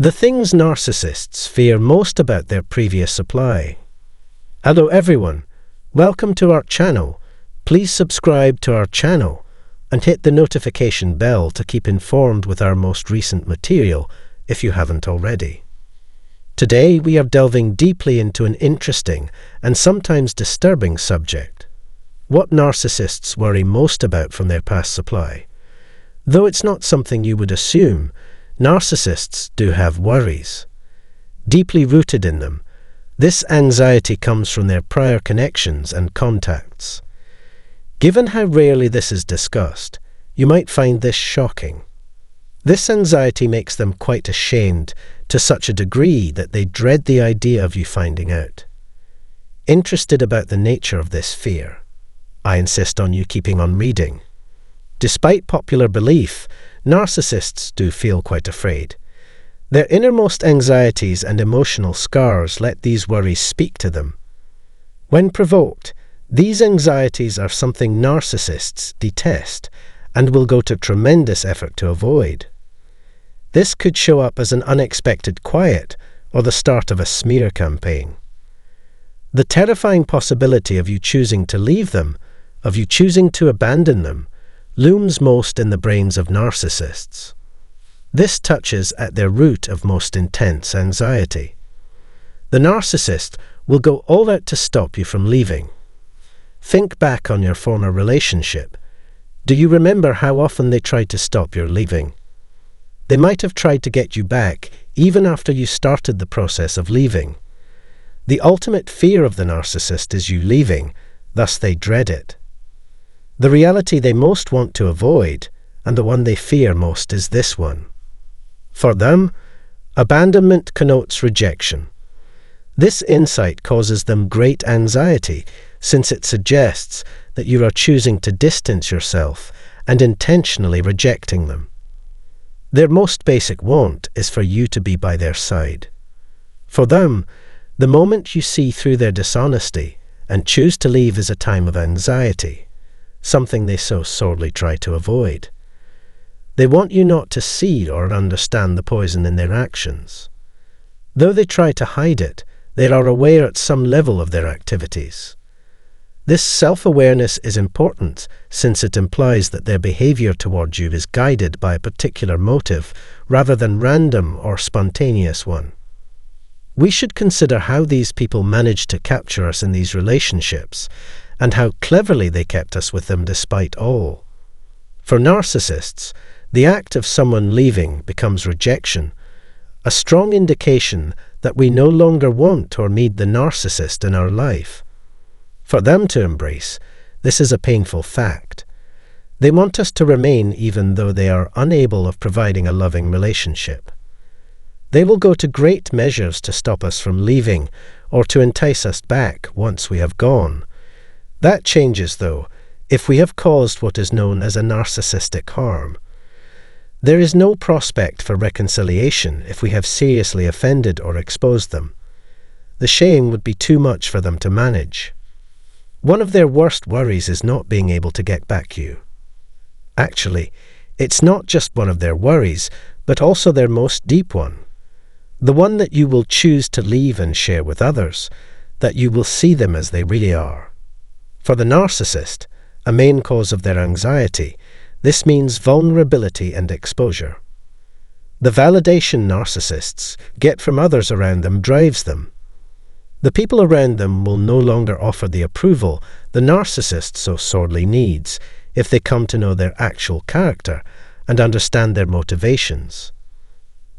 The things narcissists fear most about their previous supply. Hello everyone, welcome to our channel. Please subscribe to our channel and hit the notification bell to keep informed with our most recent material if you haven't already. Today we are delving deeply into an interesting and sometimes disturbing subject: what narcissists worry most about from their past supply. Though it's not something you would assume, narcissists do have worries. Deeply rooted in them, this anxiety comes from their prior connections and contacts. Given how rarely this is discussed, you might find this shocking. This anxiety makes them quite ashamed to such a degree that they dread the idea of you finding out. Interested about the nature of this fear? I insist on you keeping on reading. Despite popular belief, narcissists do feel quite afraid. Their innermost anxieties and emotional scars let these worries speak to them. When provoked, these anxieties are something narcissists detest and will go to tremendous effort to avoid. This could show up as an unexpected quiet or the start of a smear campaign. The terrifying possibility of you choosing to leave them, of you choosing to abandon them, looms most in the brains of narcissists. This touches at their root of most intense anxiety. The narcissist will go all out to stop you from leaving. Think back on your former relationship. Do you remember how often they tried to stop your leaving? They might have tried to get you back even after you started the process of leaving. The ultimate fear of the narcissist is you leaving, thus they dread it. The reality they most want to avoid, and the one they fear most, is this one. For them, abandonment connotes rejection. This insight causes them great anxiety, since it suggests that you are choosing to distance yourself and intentionally rejecting them. Their most basic want is for you to be by their side. For them, the moment you see through their dishonesty and choose to leave is a time of anxiety, something they so sorely try to avoid. They want you not to see or understand the poison in their actions. Though they try to hide it, they are aware at some level of their activities. This self-awareness is important since it implies that their behavior towards you is guided by a particular motive rather than random or spontaneous one. We should consider how these people manage to capture us in these relationships and how cleverly they kept us with them despite all. For narcissists, the act of someone leaving becomes rejection, a strong indication that we no longer want or need the narcissist in our life. For them to embrace, this is a painful fact. They want us to remain even though they are unable of providing a loving relationship. They will go to great measures to stop us from leaving or to entice us back once we have gone. That changes, though, if we have caused what is known as a narcissistic harm. There is no prospect for reconciliation if we have seriously offended or exposed them. The shame would be too much for them to manage. One of their worst worries is not being able to get back you. Actually, it's not just one of their worries, but also their most deep one. The one that you will choose to leave and share with others, that you will see them as they really are. For the narcissist, a main cause of their anxiety, this means vulnerability and exposure. The validation narcissists get from others around them drives them. The people around them will no longer offer the approval the narcissist so sorely needs if they come to know their actual character and understand their motivations.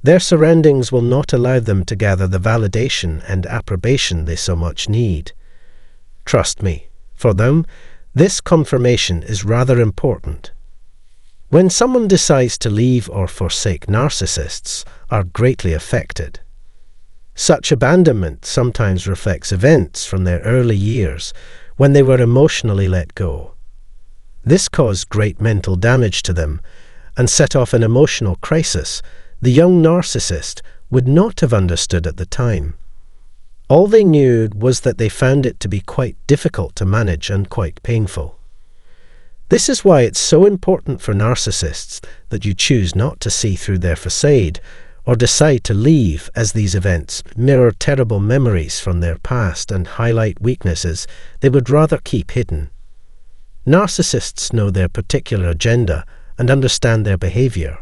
Their surroundings will not allow them to gather the validation and approbation they so much need. Trust me, for them, this confirmation is rather important. When someone decides to leave or forsake, narcissists are greatly affected. Such abandonment sometimes reflects events from their early years when they were emotionally let go. This caused great mental damage to them and set off an emotional crisis the young narcissist would not have understood at the time. All they knew was that they found it to be quite difficult to manage and quite painful. This is why it's so important for narcissists that you choose not to see through their facade or decide to leave, as these events mirror terrible memories from their past and highlight weaknesses they would rather keep hidden. Narcissists know their particular agenda and understand their behavior.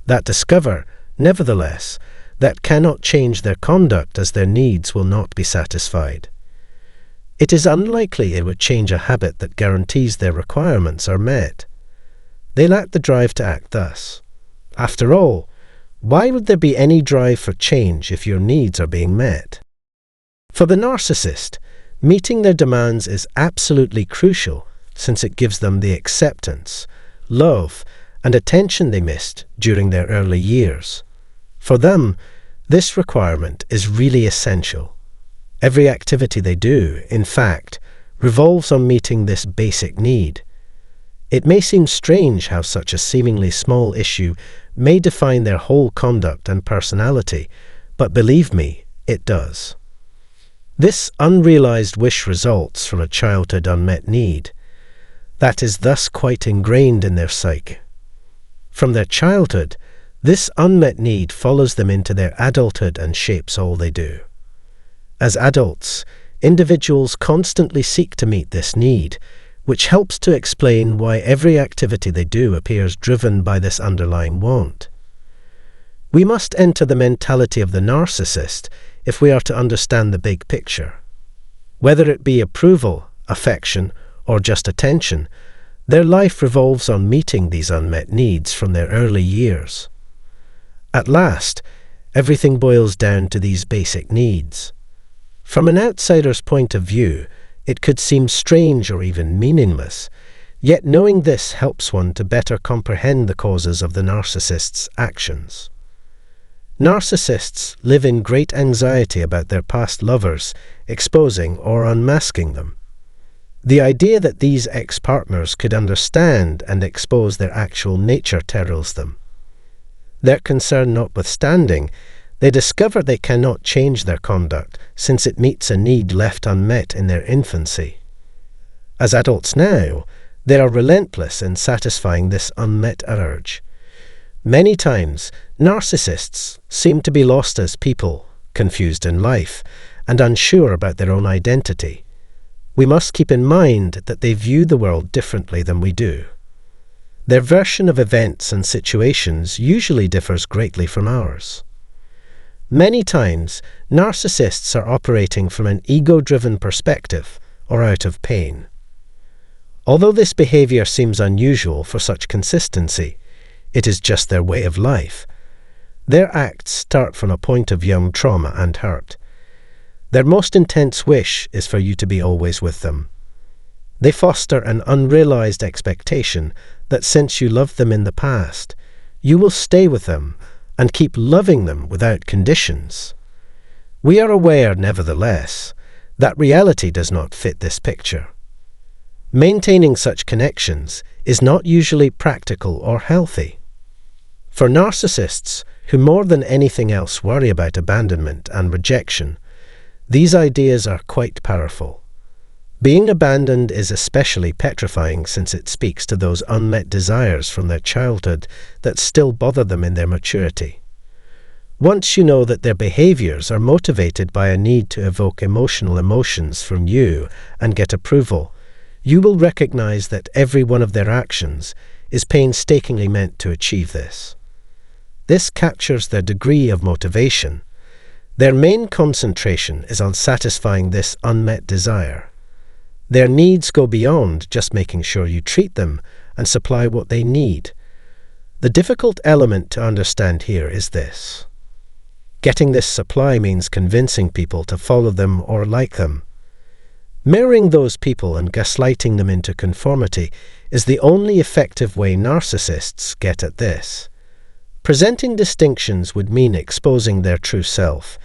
That discover, nevertheless, that cannot change their conduct as their needs will not be satisfied. It is unlikely it would change a habit that guarantees their requirements are met. They lack the drive to act thus. After all, why would there be any drive for change if your needs are being met? For the narcissist, meeting their demands is absolutely crucial since it gives them the acceptance, love, and attention they missed during their early years. For them, this requirement is really essential. Every activity they do, in fact, revolves on meeting this basic need. It may seem strange how such a seemingly small issue may define their whole conduct and personality, but believe me, it does. This unrealized wish results from a childhood unmet need that is thus quite ingrained in their psyche. From their childhood, this unmet need follows them into their adulthood and shapes all they do. As adults, individuals constantly seek to meet this need, which helps to explain why every activity they do appears driven by this underlying want. We must enter the mentality of the narcissist if we are to understand the big picture. Whether it be approval, affection, or just attention, their life revolves on meeting these unmet needs from their early years. At last, everything boils down to these basic needs. From an outsider's point of view, it could seem strange or even meaningless, yet knowing this helps one to better comprehend the causes of the narcissist's actions. Narcissists live in great anxiety about their past lovers exposing or unmasking them. The idea that these ex-partners could understand and expose their actual nature terrors them. Their concern notwithstanding, they discover they cannot change their conduct since it meets a need left unmet in their infancy. As adults now, they are relentless in satisfying this unmet urge. Many times, narcissists seem to be lost as people, confused in life, and unsure about their own identity. We must keep in mind that they view the world differently than we do. Their version of events and situations usually differs greatly from ours. Many times, narcissists are operating from an ego-driven perspective or out of pain. Although this behavior seems unusual for such consistency, it is just their way of life. Their acts start from a point of young trauma and hurt. Their most intense wish is for you to be always with them. They foster an unrealized expectation that since you loved them in the past, you will stay with them and keep loving them without conditions. We are aware, nevertheless, that reality does not fit this picture. Maintaining such connections is not usually practical or healthy. For narcissists, who more than anything else worry about abandonment and rejection, these ideas are quite powerful. Being abandoned is especially petrifying since it speaks to those unmet desires from their childhood that still bother them in their maturity. Once you know that their behaviors are motivated by a need to evoke emotional emotions from you and get approval, you will recognize that every one of their actions is painstakingly meant to achieve this. This captures their degree of motivation. Their main concentration is on satisfying this unmet desire. Their needs go beyond just making sure you treat them and supply what they need. The difficult element to understand here is this. Getting this supply means convincing people to follow them or like them. Mirroring those people and gaslighting them into conformity is the only effective way narcissists get at this. Presenting distinctions would mean exposing their true self.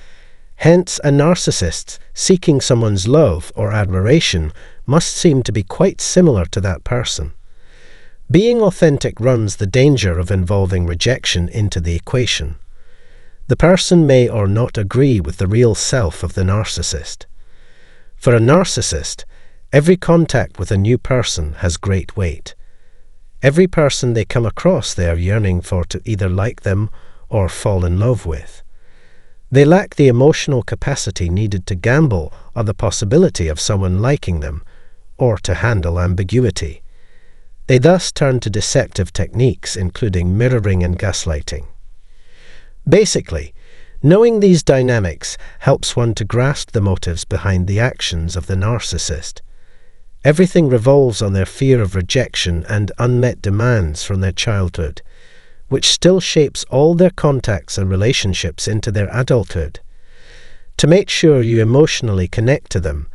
Hence, a narcissist seeking someone's love or admiration must seem to be quite similar to that person. Being authentic runs the danger of involving rejection into the equation. The person may or not agree with the real self of the narcissist. For a narcissist, every contact with a new person has great weight. Every person they come across they are yearning for to either like them or fall in love with. They lack the emotional capacity needed to gamble on the possibility of someone liking them, or to handle ambiguity. They thus turn to deceptive techniques, including mirroring and gaslighting. Basically, knowing these dynamics helps one to grasp the motives behind the actions of the narcissist. Everything revolves on their fear of rejection and unmet demands from their childhood, which still shapes all their contacts and relationships into their adulthood. To make sure you emotionally connect to them,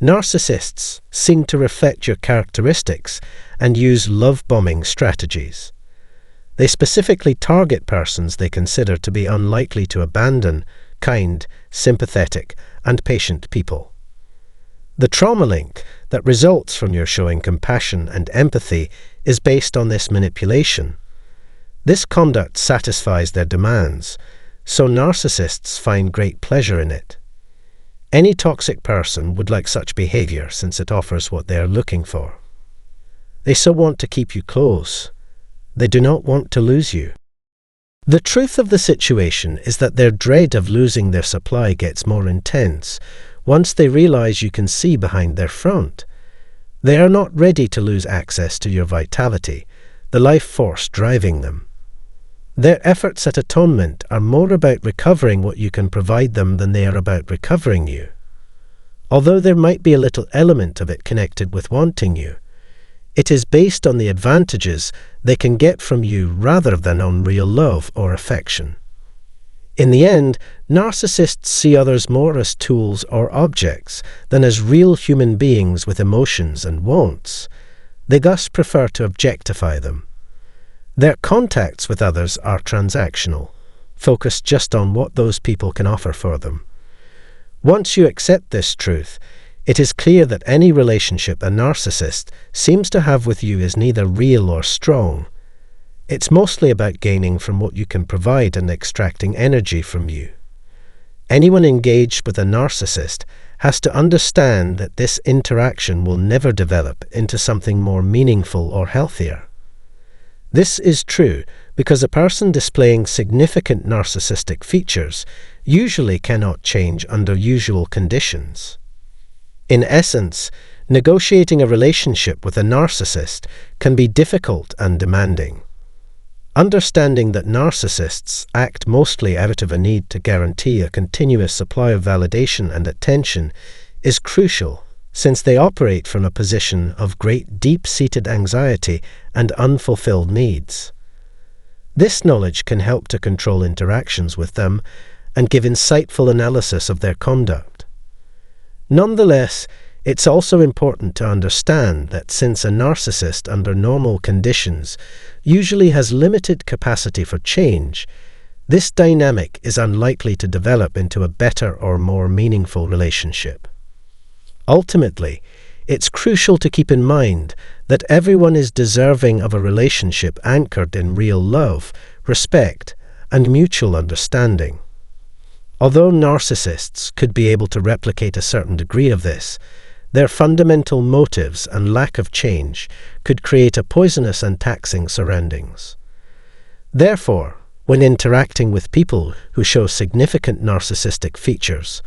narcissists seem to reflect your characteristics and use love-bombing strategies. They specifically target persons they consider to be unlikely to abandon kind, sympathetic, and patient people. The trauma link that results from your showing compassion and empathy is based on this manipulation. This conduct satisfies their demands, so narcissists find great pleasure in it. Any toxic person would like such behavior since it offers what they are looking for. They so want to keep you close. They do not want to lose you. The truth of the situation is that their dread of losing their supply gets more intense once they realize you can see behind their front. They are not ready to lose access to your vitality, the life force driving them. Their efforts at atonement are more about recovering what you can provide them than they are about recovering you. Although there might be a little element of it connected with wanting you, it is based on the advantages they can get from you rather than on real love or affection. In the end, narcissists see others more as tools or objects than as real human beings with emotions and wants. They thus prefer to objectify them. Their contacts with others are transactional, focused just on what those people can offer for them. Once you accept this truth, it is clear that any relationship a narcissist seems to have with you is neither real or strong. It's mostly about gaining from what you can provide and extracting energy from you. Anyone engaged with a narcissist has to understand that this interaction will never develop into something more meaningful or healthier. This is true because a person displaying significant narcissistic features usually cannot change under usual conditions. In essence, negotiating a relationship with a narcissist can be difficult and demanding. Understanding that narcissists act mostly out of a need to guarantee a continuous supply of validation and attention is crucial, since they operate from a position of great deep-seated anxiety and unfulfilled needs. This knowledge can help to control interactions with them and give insightful analysis of their conduct. Nonetheless, it's also important to understand that since a narcissist under normal conditions usually has limited capacity for change, this dynamic is unlikely to develop into a better or more meaningful relationship. Ultimately, it's crucial to keep in mind that everyone is deserving of a relationship anchored in real love, respect, and mutual understanding. Although narcissists could be able to replicate a certain degree of this, their fundamental motives and lack of change could create a poisonous and taxing surroundings. Therefore, when interacting with people who show significant narcissistic features,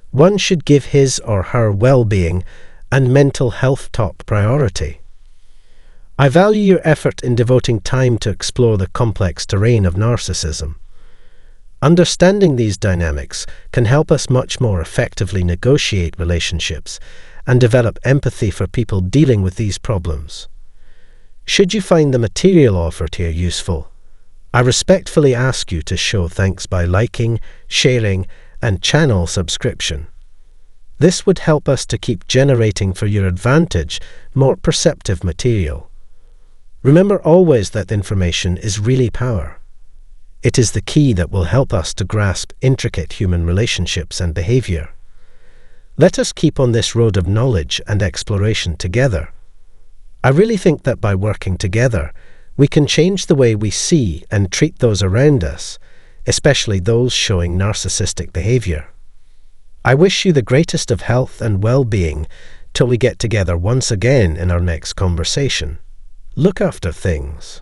one should give his or her well-being and mental health top priority. I value your effort in devoting time to explore the complex terrain of narcissism. Understanding these dynamics can help us much more effectively negotiate relationships and develop empathy for people dealing with these problems. Should you find the material offered here useful, I respectfully ask you to show thanks by liking, sharing, and channel subscription. This would help us to keep generating for your advantage more perceptive material. Remember always that information is really power. It is the key that will help us to grasp intricate human relationships and behavior. Let us keep on this road of knowledge and exploration together. I really think that by working together, we can change the way we see and treat those around us, especially those showing narcissistic behavior. I wish you the greatest of health and well-being till we get together once again in our next conversation. Look after things.